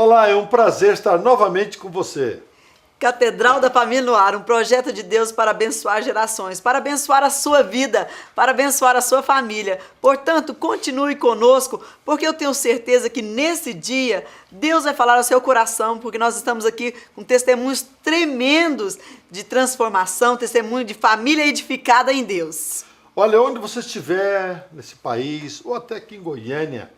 Olá, é um prazer estar novamente com você. Catedral da Família no Ar, um projeto de Deus para abençoar gerações, para abençoar a sua vida, para abençoar a sua família. Portanto, continue conosco, porque eu tenho certeza que nesse dia Deus vai falar ao seu coração, porque nós estamos aqui com testemunhos tremendos de transformação, testemunho de família edificada em Deus. Olha, onde você estiver nesse país, ou até aqui em Goiânia,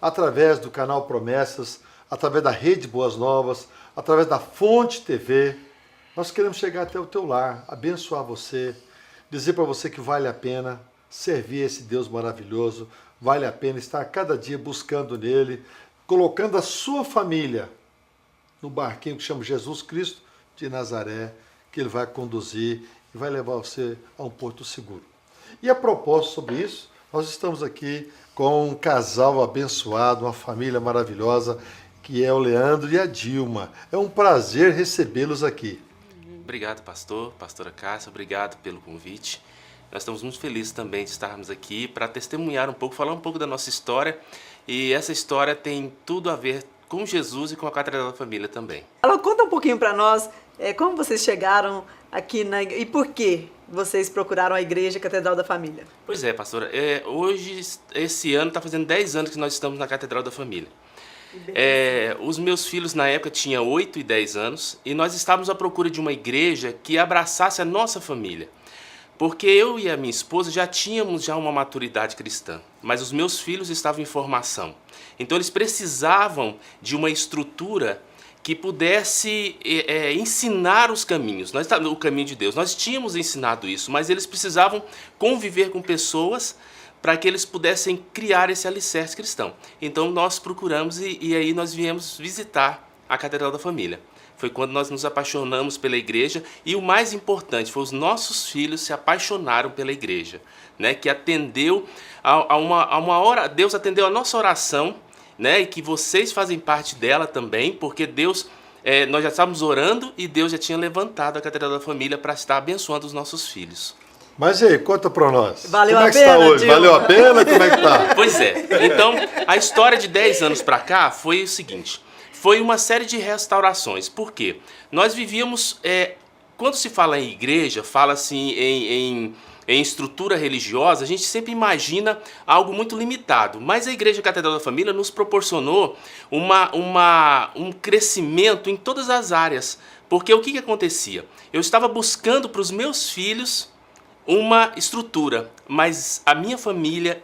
através do canal Promessas, através da Rede Boas Novas, através da Fonte TV, nós queremos chegar até o teu lar, abençoar você, dizer para você que vale a pena servir esse Deus maravilhoso, vale a pena estar cada dia buscando nele, colocando a sua família no barquinho que chama Jesus Cristo de Nazaré, que ele vai conduzir e vai levar você a um porto seguro. E a propósito sobre isso, nós estamos aqui com um casal abençoado, uma família maravilhosa, que é o Leandro e a Dilma. É um prazer recebê-los aqui. Obrigado, pastor, pastora Cássia, obrigado pelo convite. Nós estamos muito felizes também de estarmos aqui para testemunhar um pouco, falar um pouco da nossa história. E essa história tem tudo a ver com Jesus e com a Catedral da Família também. Conta um pouquinho para nós como vocês chegaram aqui e por que vocês procuraram a Igreja Catedral da Família. Pois é, pastora. Hoje, esse ano, está fazendo 10 anos que nós estamos na Catedral da Família. Os meus filhos na época tinham 8 e 10 anos e nós estávamos à procura de uma igreja que abraçasse a nossa família. Porque eu e a minha esposa já tínhamos uma maturidade cristã, mas os meus filhos estavam em formação. Então eles precisavam de uma estrutura que pudesse ensinar os caminhos, o caminho de Deus. Nós tínhamos ensinado isso, mas eles precisavam conviver com pessoas para que eles pudessem criar esse alicerce cristão. Então nós procuramos e aí nós viemos visitar a Catedral da Família. Foi quando nós nos apaixonamos pela igreja e o mais importante foi os nossos filhos se apaixonaram pela igreja, né? Que atendeu a uma hora, Deus atendeu a nossa oração, né? E que vocês fazem parte dela também, porque Deus, nós já estávamos orando e Deus já tinha levantado a Catedral da Família para estar abençoando os nossos filhos. Mas e aí, conta pra nós. Valeu Como a é que está pena, hoje? Dilma? Valeu a pena? Como é que tá? Pois é. Então, a história de 10 anos para cá foi o seguinte. Foi uma série de restaurações. Por quê? Nós vivíamos... quando se fala em igreja, fala-se em estrutura religiosa, a gente sempre imagina algo muito limitado. Mas a Igreja Catedral da Família nos proporcionou um crescimento em todas as áreas. Porque o que acontecia? Eu estava buscando para os meus filhos uma estrutura, mas a minha família,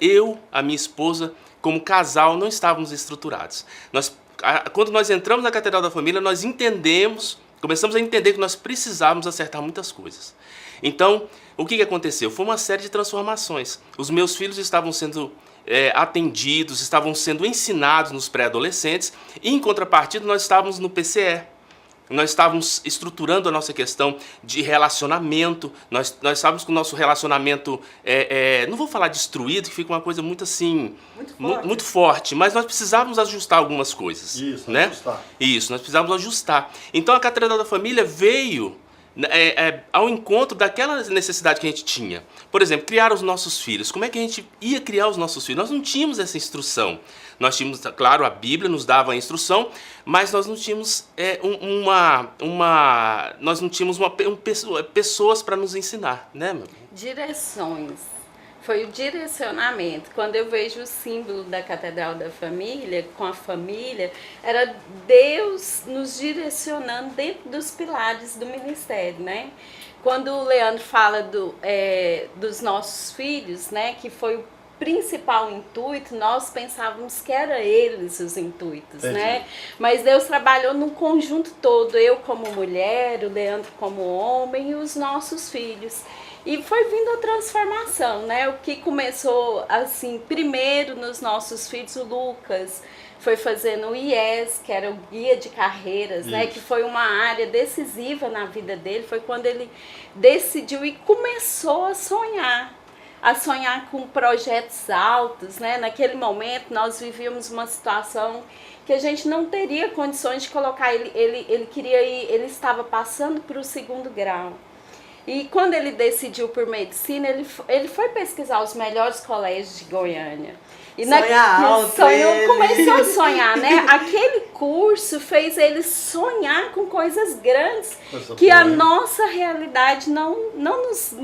a minha esposa, como casal, não estávamos estruturados. Quando nós entramos na Catedral da Família, nós começamos a entender que nós precisávamos acertar muitas coisas. Então, o que aconteceu? Foi uma série de transformações. Os meus filhos estavam sendo atendidos, estavam sendo ensinados nos pré-adolescentes, e em contrapartida nós estávamos no PCE. Nós estávamos estruturando a nossa questão de relacionamento, nós estávamos com o nosso relacionamento, não vou falar destruído, que fica uma coisa muito assim, muito forte, mas nós precisávamos ajustar algumas coisas. Isso, né? ajustar. Isso, nós precisávamos ajustar. Então a Catedral da Família veio ao encontro daquela necessidade que a gente tinha. Por exemplo, criar os nossos filhos. Como é que a gente ia criar os nossos filhos? Nós não tínhamos essa instrução. Nós tínhamos, claro, a Bíblia nos dava a instrução, mas nós não tínhamos pessoas para nos ensinar, né, meu? Direções. Foi o direcionamento. Quando eu vejo o símbolo da Catedral da Família, com a família, era Deus nos direcionando dentro dos pilares do ministério, né? Quando o Leandro fala dos nossos filhos, né, que foi o principal intuito, nós pensávamos que era eles os intuitos, né? Mas Deus trabalhou num conjunto todo, eu como mulher, o Leandro como homem e os nossos filhos. E foi vindo a transformação, né? O que começou assim, primeiro nos nossos filhos, o Lucas foi fazendo o IES, que era o guia de carreiras, né? Que foi uma área decisiva na vida dele, foi quando ele decidiu e começou a sonhar com projetos altos, né? Naquele momento nós vivíamos uma situação que a gente não teria condições de colocar ele queria ir, ele estava passando para o 2º grau. E quando ele decidiu por medicina, ele foi pesquisar os melhores colégios de Goiânia. E começou a sonhar, né? Aquele curso fez ele sonhar com coisas grandes que a nossa realidade não nos...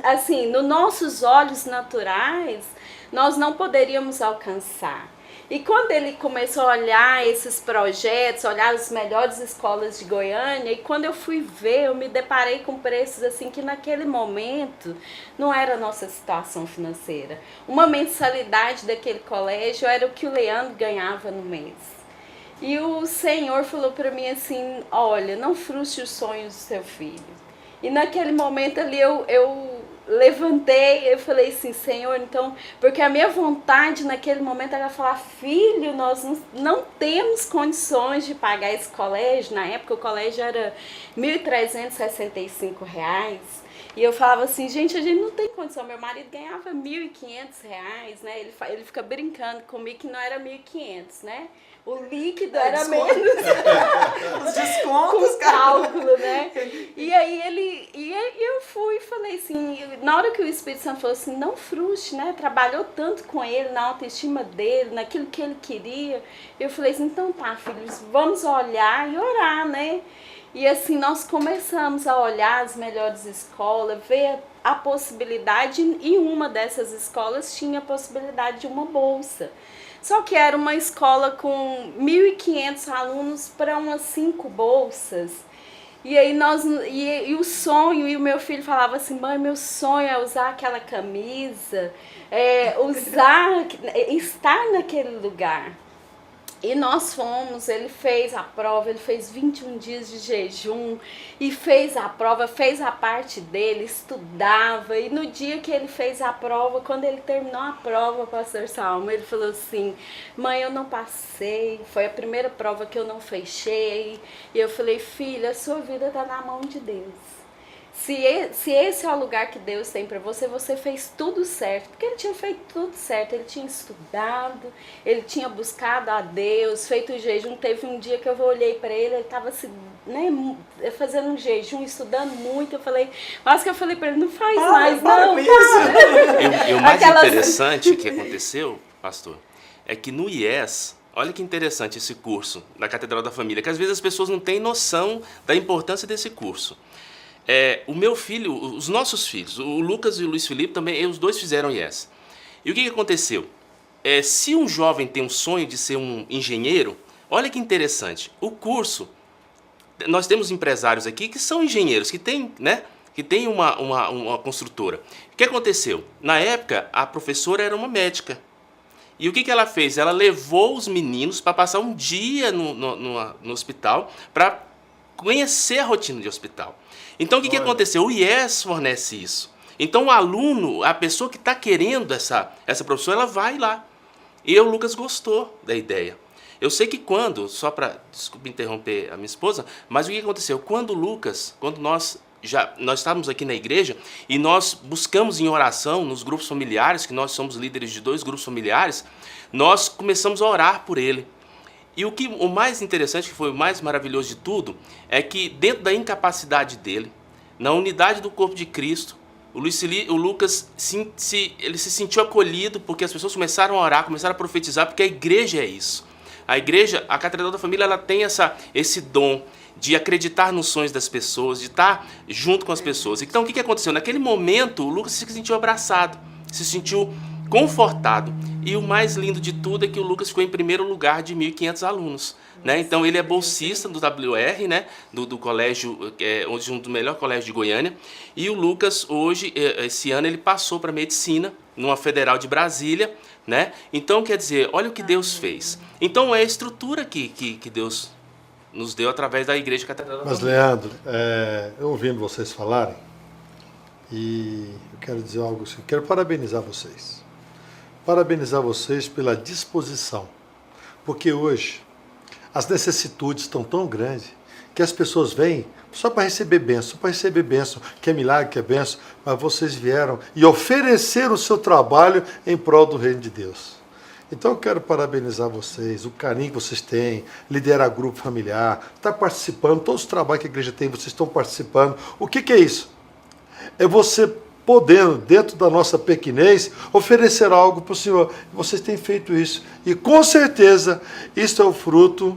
Assim, nos nossos olhos naturais, nós não poderíamos alcançar. E quando ele começou a olhar esses projetos, olhar as melhores escolas de Goiânia, e quando eu fui ver, eu me deparei com preços assim que naquele momento não era a nossa situação financeira. Uma mensalidade daquele colégio era o que o Leandro ganhava no mês. E o Senhor falou para mim assim, olha, não frustre os sonhos do seu filho. E naquele momento ali eu levantei, eu falei assim, Senhor, então, porque a minha vontade naquele momento era falar, filho, nós não temos condições de pagar esse colégio. Na época o colégio era R$ 1.365. E eu falava assim, gente, a gente não tem condição. Meu marido ganhava R$ 1.500, né? Ele fica brincando comigo que não era 1.500, né? O líquido era menos. Os descontos, com cálculo, né? E aí eu fui e falei assim, na hora que o Espírito Santo falou assim, não frustre, né? Trabalhou tanto com ele, na autoestima dele, naquilo que ele queria. Eu falei assim, então tá, filhos, vamos olhar e orar, né? E assim, nós começamos a olhar as melhores escolas, ver a possibilidade, e uma dessas escolas tinha a possibilidade de uma bolsa. Só que era uma escola com 1.500 alunos para umas 5 bolsas. E aí e o sonho, e o meu filho falava assim, mãe, meu sonho é usar aquela camisa, estar naquele lugar. E nós fomos, ele fez a prova, ele fez 21 dias de jejum e fez a prova, fez a parte dele, estudava. E no dia que ele fez a prova, quando ele terminou a prova, pastor Salmo, ele falou assim, mãe, eu não passei, foi a primeira prova que eu não fechei. E eu falei, filha, a sua vida está na mão de Deus. Se esse é o lugar que Deus tem para você, você fez tudo certo. Porque ele tinha feito tudo certo. Ele tinha estudado, ele tinha buscado a Deus, feito o jejum. Teve um dia que eu olhei para ele estava fazendo um jejum, estudando muito. Eu falei, mas que eu falei para ele, não faz mais, não. E o mais interessante que aconteceu, pastor, é que no IES, olha que interessante esse curso da Catedral da Família, que às vezes as pessoas não têm noção da importância desse curso. O meu filho, os nossos filhos, o Lucas e o Luiz Felipe também, os dois fizeram IES. E o que aconteceu? Se um jovem tem um sonho de ser um engenheiro, olha que interessante, o curso, nós temos empresários aqui que são engenheiros, que têm, né, que tem uma construtora. O que aconteceu? Na época, a professora era uma médica. E o que ela fez? Ela levou os meninos para passar um dia no hospital para conhecer a rotina de hospital. Então, o que aconteceu? O IES fornece isso. Então, o aluno, a pessoa que está querendo essa professora, ela vai lá. E o Lucas gostou da ideia. Eu sei que só para, desculpa interromper a minha esposa, mas o que aconteceu? Quando nós estávamos aqui na igreja e nós buscamos em oração nos grupos familiares, que nós somos líderes de 2 grupos familiares, nós começamos a orar por ele. E o mais interessante, que foi o mais maravilhoso de tudo, é que dentro da incapacidade dele, na unidade do corpo de Cristo, o Lucas ele se sentiu acolhido porque as pessoas começaram a orar, começaram a profetizar, porque a igreja é isso. A igreja, a Catedral da Família, ela tem esse dom de acreditar nos sonhos das pessoas, de estar junto com as pessoas. Então, o que aconteceu? Naquele momento, o Lucas se sentiu abraçado, se sentiu confortado. E o mais lindo de tudo é que o Lucas ficou em primeiro lugar de 1.500 alunos. Né? Então, ele é bolsista do WR, né? do colégio, um dos melhores colégios de Goiânia. E o Lucas, hoje, esse ano, ele passou para medicina, numa federal de Brasília. Né? Então, quer dizer, olha o que Deus fez. Então, é a estrutura que Deus nos deu através da Igreja Catedral da Família. Mas, Leandro, eu ouvindo vocês falarem, e eu quero dizer algo assim, quero parabenizar vocês. Parabenizar vocês pela disposição, porque hoje as necessitudes estão tão grandes que as pessoas vêm só para receber bênção, que é milagre, que é bênção, mas vocês vieram e ofereceram o seu trabalho em prol do reino de Deus. Então eu quero parabenizar vocês, o carinho que vocês têm, liderar grupo familiar, estar participando, todos os trabalhos que a igreja tem, vocês estão participando. O que é isso? é você podendo, dentro da nossa pequenez, oferecer algo para o Senhor. Vocês têm feito isso. E com certeza, isso é o fruto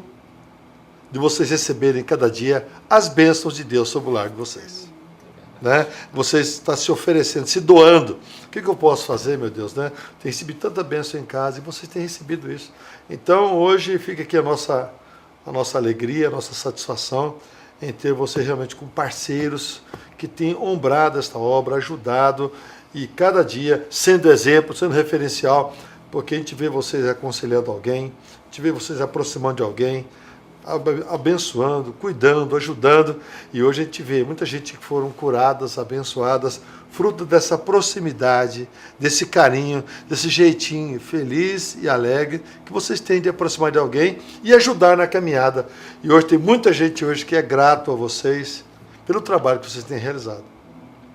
de vocês receberem cada dia as bênçãos de Deus sobre o lar de vocês. Né? Você está se oferecendo, se doando. O que eu posso fazer, meu Deus? Né? Tem recebido tanta bênção em casa e vocês têm recebido isso. Então, hoje fica aqui a nossa alegria, a nossa satisfação em ter você realmente com parceiros que têm ombrado esta obra, ajudado e cada dia sendo exemplo, sendo referencial, porque a gente vê vocês aconselhando alguém, a gente vê vocês aproximando de alguém, abençoando, cuidando, ajudando, e hoje a gente vê muita gente que foram curadas, abençoadas, fruto dessa proximidade, desse carinho, desse jeitinho feliz e alegre que vocês têm de aproximar de alguém e ajudar na caminhada. E hoje tem muita gente hoje que é grato a vocês pelo trabalho que vocês têm realizado.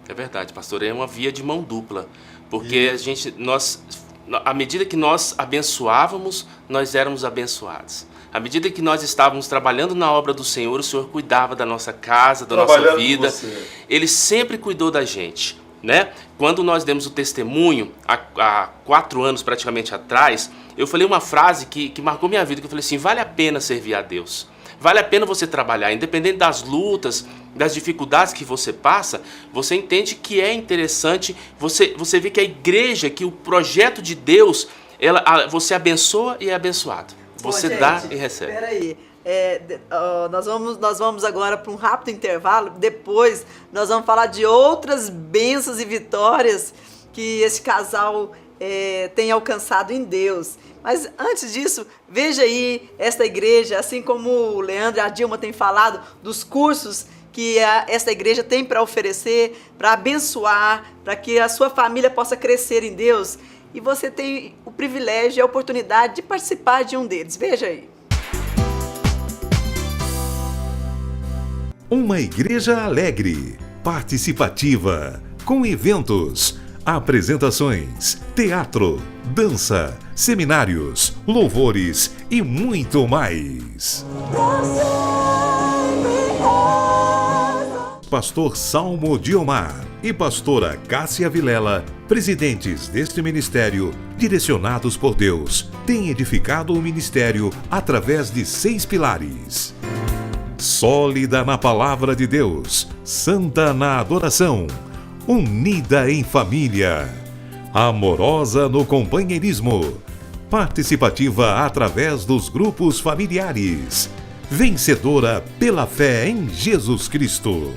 É verdade, pastor, é uma via de mão dupla, porque à medida que nós abençoávamos, nós éramos abençoados. À medida que nós estávamos trabalhando na obra do Senhor, o Senhor cuidava da nossa casa, da nossa vida. Ele sempre cuidou da gente, né? Quando nós demos o testemunho, há 4 anos praticamente atrás, eu falei uma frase que marcou minha vida, que eu falei assim, vale a pena servir a Deus. Vale a pena você trabalhar, independente das lutas, das dificuldades que você passa, você entende que é interessante, você vê que a igreja, que o projeto de Deus, você abençoa e é abençoado. Você dá e recebe. Espera aí. Nós vamos agora para um rápido intervalo. Depois nós vamos falar de outras bênçãos e vitórias que esse casal tem alcançado em Deus. Mas antes disso, veja aí esta igreja, assim como o Leandro e a Dilma têm falado, dos cursos que esta igreja tem para oferecer, para abençoar, para que a sua família possa crescer em Deus. E você tem o privilégio e a oportunidade de participar de um deles. Veja aí. Uma igreja alegre, participativa, com eventos, apresentações, teatro, dança, seminários, louvores e muito mais. Pastor Salmo Diomar e pastora Cássia Vilela, presidentes deste ministério, direcionados por Deus, têm edificado o ministério através de 6 pilares. Sólida na palavra de Deus, santa na adoração, unida em família, amorosa no companheirismo, participativa através dos grupos familiares, vencedora pela fé em Jesus Cristo.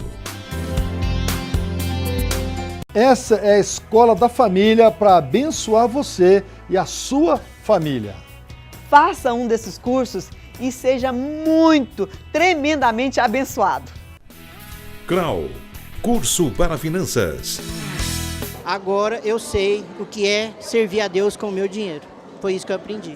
Essa é a escola da família para abençoar você e a sua família. Faça um desses cursos e seja tremendamente abençoado. CRAU, curso para finanças. Agora eu sei o que é servir a Deus com o meu dinheiro. Foi isso que eu aprendi.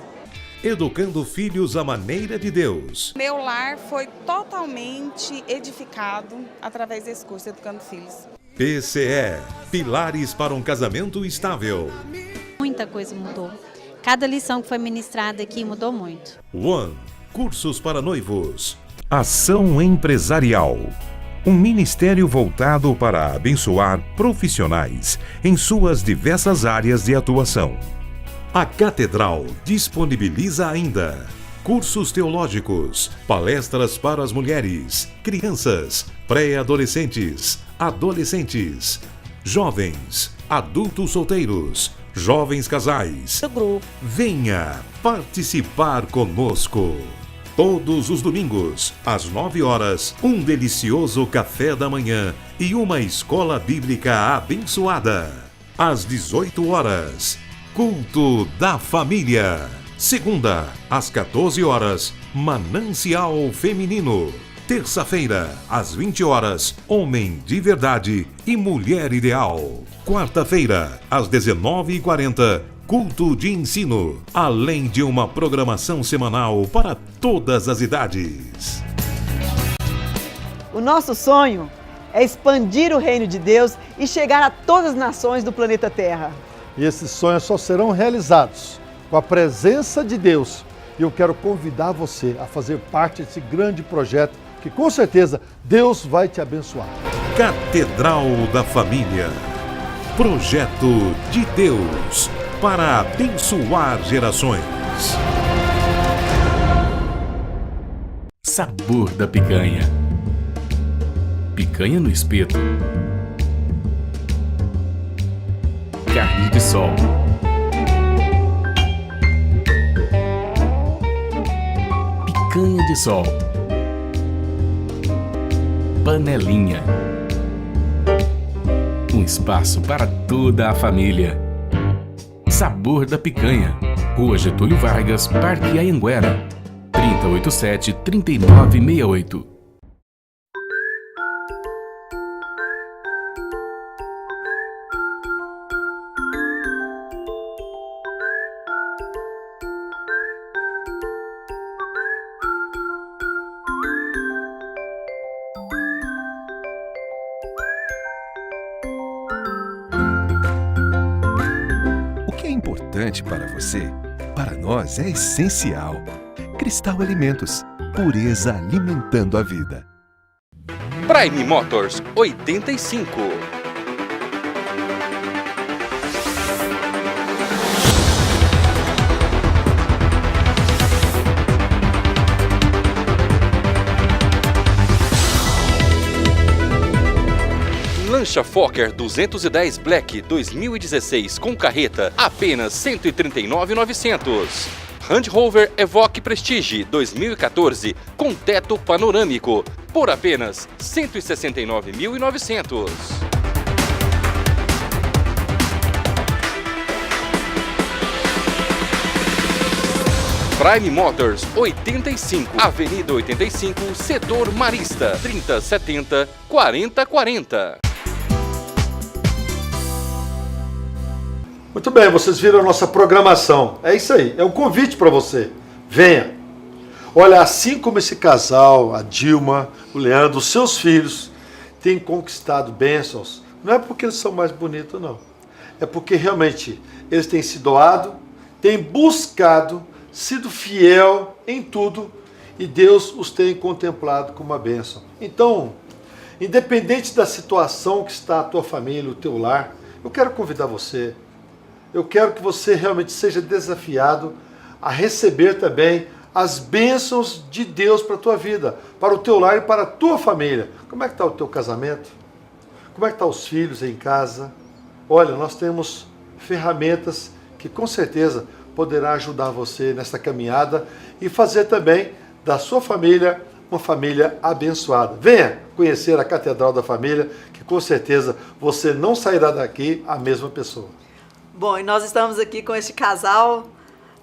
Educando filhos à maneira de Deus. Meu lar foi totalmente edificado através desse curso, Educando Filhos. PCE, Pilares para um Casamento Estável. Muita coisa mudou. Cada lição que foi ministrada aqui mudou muito. One, cursos para noivos. Ação Empresarial. Um ministério voltado para abençoar profissionais em suas diversas áreas de atuação. A Catedral disponibiliza ainda cursos teológicos, palestras para as mulheres, crianças, pré-adolescentes, adolescentes, jovens, adultos solteiros, jovens casais. Venha participar conosco. Todos os domingos, às 9 horas, um delicioso café da manhã e uma escola bíblica abençoada. Às 18 horas, culto da família. Segunda, às 14 horas, Manancial Feminino. Terça-feira, às 20 horas, Homem de Verdade e Mulher Ideal. Quarta-feira, às 19h40, Culto de Ensino, além de uma programação semanal para todas as idades. O nosso sonho é expandir o reino de Deus e chegar a todas as nações do planeta Terra. E esses sonhos só serão realizados com a presença de Deus. E eu quero convidar você a fazer parte desse grande projeto que com certeza Deus vai te abençoar. Catedral da Família. Projeto de Deus para abençoar gerações. Sabor da picanha. Picanha no espeto. Carne de sol. Picanha de sol. Panelinha. Um espaço para toda a família. Sabor da Picanha. Rua Getúlio Vargas, Parque Anhanguera. 3087-3968. O que é importante para você, para nós é essencial. Cristal Alimentos, pureza alimentando a vida. Prime Motors 85. Lancha Fokker 210 Black 2016 com carreta, apenas R$ 139.900. Land Rover Evoque Prestige 2014 com teto panorâmico por apenas R$ 169.900. Prime Motors 85, Avenida 85, Setor Marista, 3070-4040. Muito bem, vocês viram a nossa programação. É isso aí, é um convite para você. Venha. Olha, assim como esse casal, a Dilma, o Leandro, os seus filhos, têm conquistado bênçãos, não é porque eles são mais bonitos, não. É porque realmente eles têm se doado, têm buscado, sido fiel em tudo e Deus os tem contemplado como uma bênção. Então, independente da situação que está a tua família, o teu lar, eu quero convidar você. Eu quero que você realmente seja desafiado a receber também as bênçãos de Deus para a tua vida, para o teu lar e para a tua família. Como é que está o teu casamento? Como é que estão os filhos em casa? Olha, nós temos ferramentas que com certeza poderá ajudar você nessa caminhada e fazer também da sua família uma família abençoada. Venha conhecer a Catedral da Família, que com certeza você não sairá daqui a mesma pessoa. Bom, e nós estamos aqui com este casal,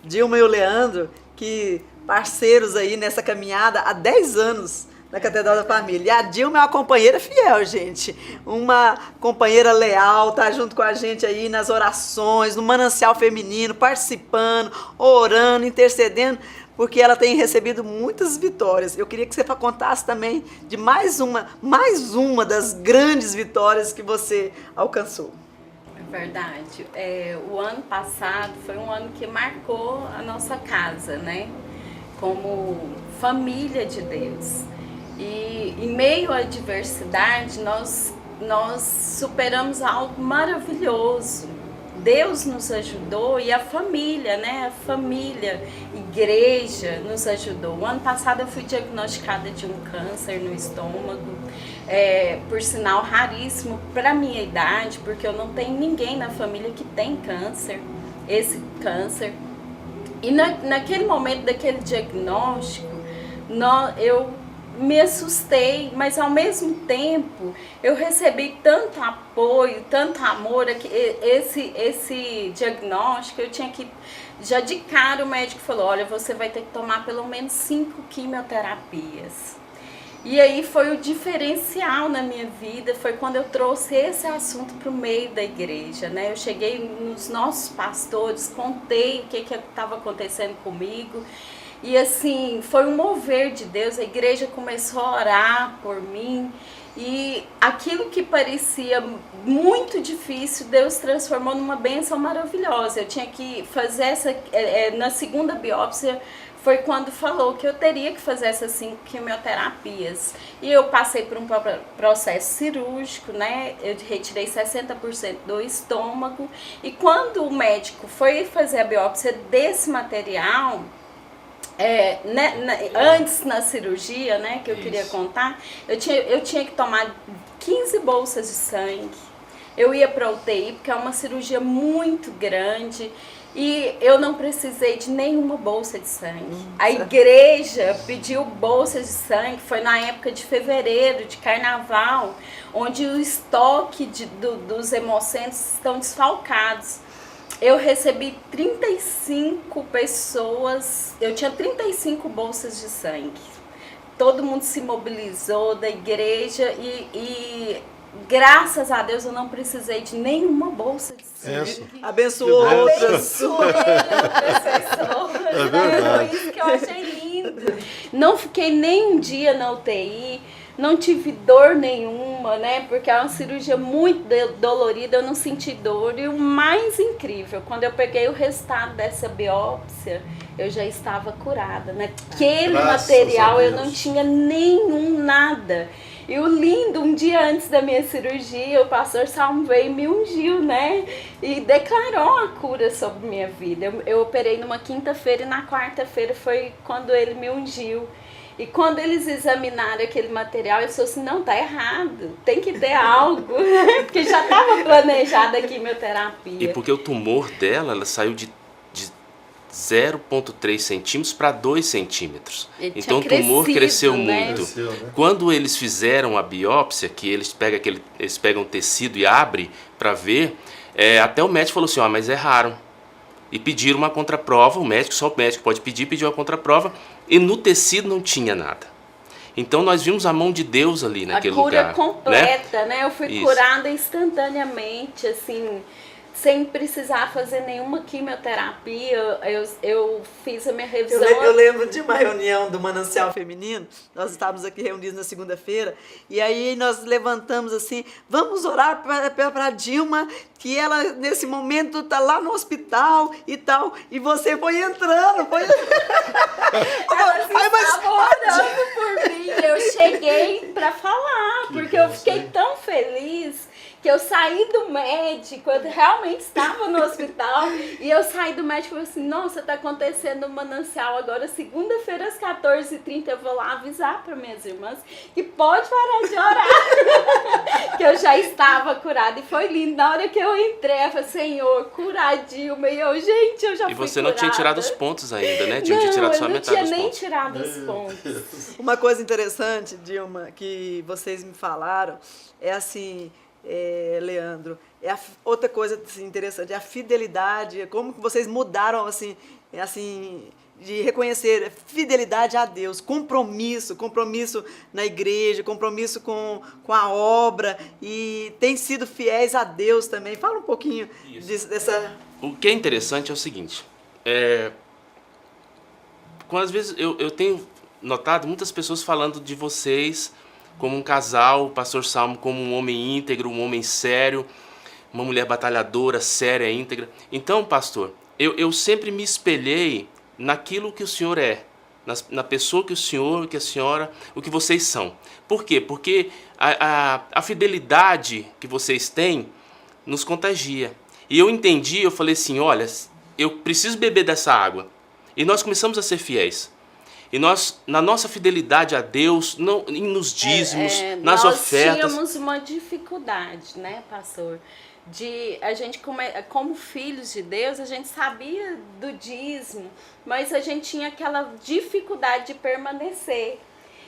Dilma e o Leandro, que parceiros aí nessa caminhada há 10 anos na Catedral da Família. E a Dilma é uma companheira fiel, gente. Uma companheira leal, tá junto com a gente aí nas orações, no Manancial Feminino, participando, orando, intercedendo, porque ela tem recebido muitas vitórias. Eu queria que você contasse também de mais uma das grandes vitórias que você alcançou. Verdade. O ano passado foi um ano que marcou a nossa casa, né? Como família de Deus. E em meio à adversidade, nós superamos algo maravilhoso. Deus nos ajudou e a família, né? A família, igreja nos ajudou. O ano passado eu fui diagnosticada de um câncer no estômago. Por sinal raríssimo para minha idade, porque eu não tenho ninguém na família que tem câncer, esse câncer. E naquele momento daquele diagnóstico, eu me assustei, mas ao mesmo tempo eu recebi tanto apoio, tanto amor. Esse diagnóstico, eu tinha que, já de cara o médico falou, olha, você vai ter que tomar pelo menos 5 quimioterapias. E aí foi o diferencial na minha vida, foi quando eu trouxe esse assunto para o meio da igreja, né? Eu cheguei nos nossos pastores, contei o que estava acontecendo comigo. E assim, foi um mover de Deus, a igreja começou a orar por mim. E aquilo que parecia muito difícil, Deus transformou numa bênção maravilhosa. Eu tinha que fazer na segunda biópsia, foi quando falou que eu teria que fazer essas 5 quimioterapias. E eu passei por um processo cirúrgico, né? Eu retirei 60% do estômago. E quando o médico foi fazer a biópsia desse material, antes na cirurgia, né, que eu queria contar, eu tinha que tomar 15 bolsas de sangue. Eu ia para UTI, porque é uma cirurgia muito grande. E eu não precisei de nenhuma bolsa de sangue. A igreja pediu bolsas de sangue, foi na época de fevereiro, de carnaval, onde o estoque dos hemocentros estão desfalcados. Eu recebi 35 pessoas, eu tinha 35 bolsas de sangue. Todo mundo se mobilizou da igreja e graças a Deus eu não precisei de nenhuma bolsa de sangue. Abençoou outras. É verdade. Foi isso que eu achei lindo. Não fiquei nem um dia na UTI, não tive dor nenhuma, né? Porque é uma cirurgia muito dolorida, eu não senti dor. E o mais incrível, quando eu peguei o resultado dessa biópsia, eu já estava curada. Naquele material eu não tinha nenhum nada. E o lindo, um dia antes da minha cirurgia, o pastor Salmo veio e me ungiu, né? E declarou a cura sobre minha vida. Eu operei numa quinta-feira e na quarta-feira foi quando ele me ungiu. E quando eles examinaram aquele material, eles falaram assim, não, tá errado, tem que ter algo, porque já estava planejada a quimioterapia. E porque o tumor dela, ela saiu de 0,3 centímetros para 2 centímetros. Então o tumor cresceu muito. Quando eles fizeram a biópsia, que eles pegam tecido e abrem para ver, até o médico falou assim, mas erraram. E pediram uma contraprova, só o médico pode pedir, pediu a contraprova, e no tecido não tinha nada. Então nós vimos a mão de Deus ali naquele lugar. A cura completa, né? Eu fui curada instantaneamente, assim, sem precisar fazer nenhuma quimioterapia. Eu fiz a minha revisão. Eu lembro de uma reunião do Manancial Feminino, nós estávamos aqui reunidos na segunda-feira, e aí nós levantamos assim, vamos orar para a Dilma, que ela nesse momento está lá no hospital e tal, e você foi entrando, Estava orando por mim, eu cheguei para falar, porque eu fiquei tão feliz que eu saí do médico, eu realmente estava no hospital, e eu saí do médico e falei assim, nossa, tá acontecendo um Manancial agora, segunda-feira às 14h30, eu vou lá avisar para minhas irmãs que pode parar de orar, que eu já estava curada, e foi lindo, na hora que eu entrei, eu falei, Senhor, cura a Dilma, e eu, gente, eu já fui E você curada. não tinha tirado os pontos ainda, né? Tinha tirado só a metade dos pontos. Não, eu não tinha nem tirado os pontos. Uma coisa interessante, Dilma, que vocês me falaram, é assim... Leandro, outra coisa assim, interessante, a fidelidade, como que vocês mudaram assim, de reconhecer fidelidade a Deus, compromisso na igreja, compromisso com a obra, e tem sido fiéis a Deus também. Fala um pouquinho dessa... O que é interessante é o seguinte, quando às vezes eu tenho notado muitas pessoas falando de vocês como um casal, o pastor Salmo como um homem íntegro, um homem sério, uma mulher batalhadora, séria, íntegra. Então, pastor, eu sempre me espelhei naquilo que o senhor é, na pessoa que o senhor, que a senhora, o que vocês são. Por quê? Porque a fidelidade que vocês têm nos contagia. E eu entendi, eu falei assim, olha, eu preciso beber dessa água. E nós começamos a ser fiéis. E nós, na nossa fidelidade a Deus, nos dízimos, nas ofertas... Nós tínhamos uma dificuldade, né, pastor? A gente, como filhos de Deus, a gente sabia do dízimo, mas a gente tinha aquela dificuldade de permanecer.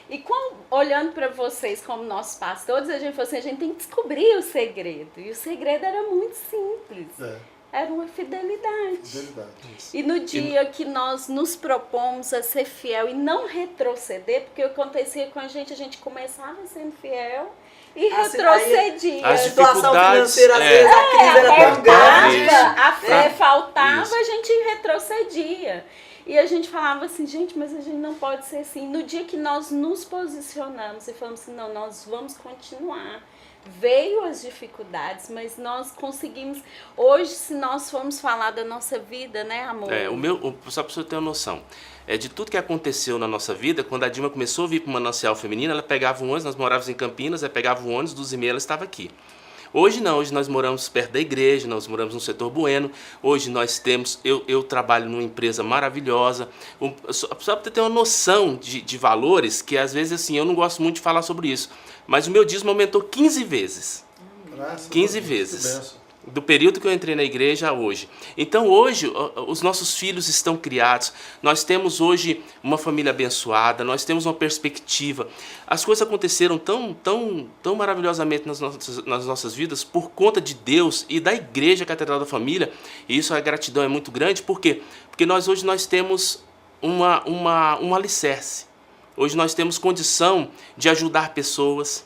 E olhando para vocês como nossos pastores, a gente falou assim, a gente tem que descobrir o segredo. E o segredo era muito simples. Era uma fidelidade. E no dia que nós nos propomos a ser fiel e não retroceder, porque o que acontecia com a gente começava sendo fiel e retrocedia. A situação financeira, às vezes, a crise era tão grande. A fé faltava, a gente retrocedia. E a gente falava assim, gente, mas a gente não pode ser assim. No dia que nós nos posicionamos e falamos assim, não, nós vamos continuar veio as dificuldades, mas nós conseguimos. Hoje, se nós formos falar da nossa vida, né, amor? Só para você ter uma noção, de tudo que aconteceu na nossa vida, quando a Dilma começou a vir para o Manancial Feminino, ela pegava um ônibus, nós morávamos em Campinas, ela pegava o ônibus, 12h30 ela estava aqui. Hoje não, hoje nós moramos perto da igreja, nós moramos no setor Bueno, hoje nós temos, eu trabalho numa empresa maravilhosa, só para ter uma noção de valores, que às vezes assim, eu não gosto muito de falar sobre isso, mas o meu dízimo aumentou 15 vezes. 15 vezes. Do período que eu entrei na igreja a hoje. Então hoje os nossos filhos estão criados, nós temos hoje uma família abençoada, nós temos uma perspectiva. As coisas aconteceram tão maravilhosamente nas nossas vidas por conta de Deus e da igreja Catedral da Família, e isso, a gratidão é muito grande. Por quê? Porque hoje nós temos um alicerce. Hoje nós temos condição de ajudar pessoas,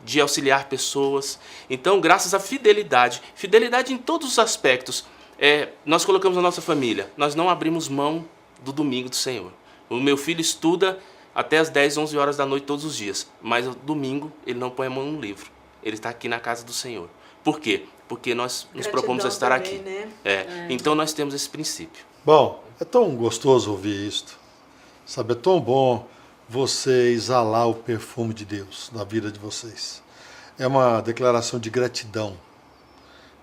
de auxiliar pessoas. Então, graças à fidelidade em todos os aspectos, nós colocamos a nossa família, nós não abrimos mão do domingo do Senhor. O meu filho estuda até as 10, 11 horas da noite todos os dias, mas no domingo ele não põe a mão no livro, ele está aqui na casa do Senhor. Por quê? Porque nós nos propomos a estar também, aqui. Né? Então nós temos esse princípio. Bom, é tão gostoso ouvir isto, sabe, é tão bom você exalar o perfume de Deus na vida de vocês. É uma declaração de gratidão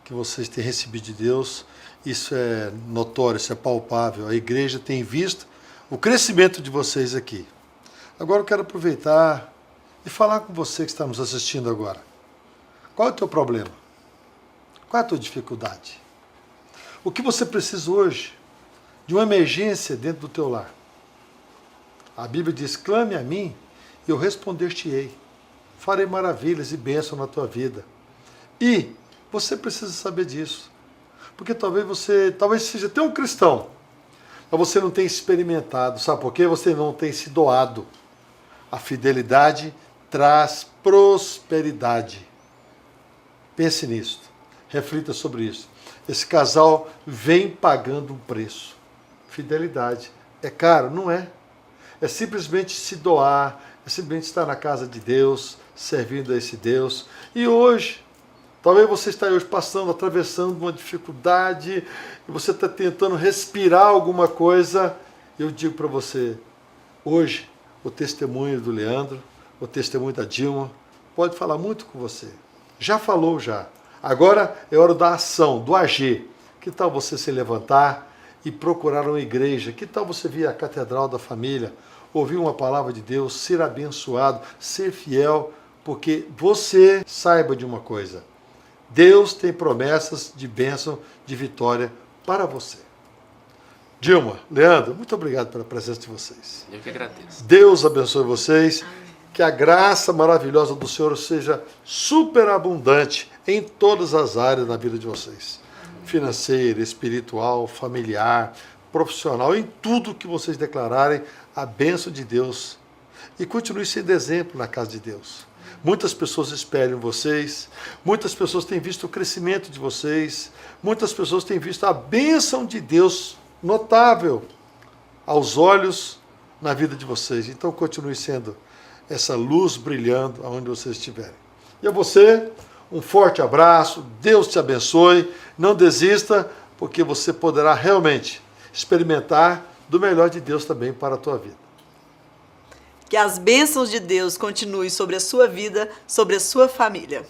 que vocês têm recebido de Deus. Isso é notório, isso é palpável. A igreja tem visto o crescimento de vocês aqui. Agora eu quero aproveitar e falar com você que está nos assistindo agora. Qual é o teu problema? Qual é a tua dificuldade? O que você precisa hoje de uma emergência dentro do teu lar? A Bíblia diz, clame a mim e eu responder-te-ei. Farei maravilhas e bênção na tua vida. E você precisa saber disso. Porque talvez seja até um cristão, mas você não tem experimentado. Sabe por quê? Você não tem se doado. A fidelidade traz prosperidade. Pense nisso. Reflita sobre isso. Esse casal vem pagando um preço. Fidelidade. É caro? Não é. É simplesmente se doar, é simplesmente estar na casa de Deus, servindo a esse Deus. E hoje, talvez você está hoje atravessando uma dificuldade, e você está tentando respirar alguma coisa. Eu digo para você, hoje, o testemunho do Leandro, o testemunho da Dilma, pode falar muito com você. Já falou, já. Agora é hora da ação, do agir. Que tal você se levantar e procurar uma igreja? Que tal você vir à Catedral da Família, ouvir uma palavra de Deus, ser abençoado, ser fiel, porque você saiba de uma coisa, Deus tem promessas de bênção, de vitória para você. Dilma, Leandro, muito obrigado pela presença de vocês. Eu que agradeço. Deus abençoe vocês, que a graça maravilhosa do Senhor seja superabundante em todas as áreas da vida de vocês. Financeira, espiritual, familiar, profissional, em tudo que vocês declararem, a bênção de Deus. E continue sendo exemplo na casa de Deus. Muitas pessoas espelham vocês, muitas pessoas têm visto o crescimento de vocês, muitas pessoas têm visto a bênção de Deus notável aos olhos na vida de vocês. Então continue sendo essa luz brilhando aonde vocês estiverem. E a você, um forte abraço, Deus te abençoe, não desista, porque você poderá realmente experimentar do melhor de Deus também para a tua vida. Que as bênçãos de Deus continuem sobre a sua vida, sobre a sua família.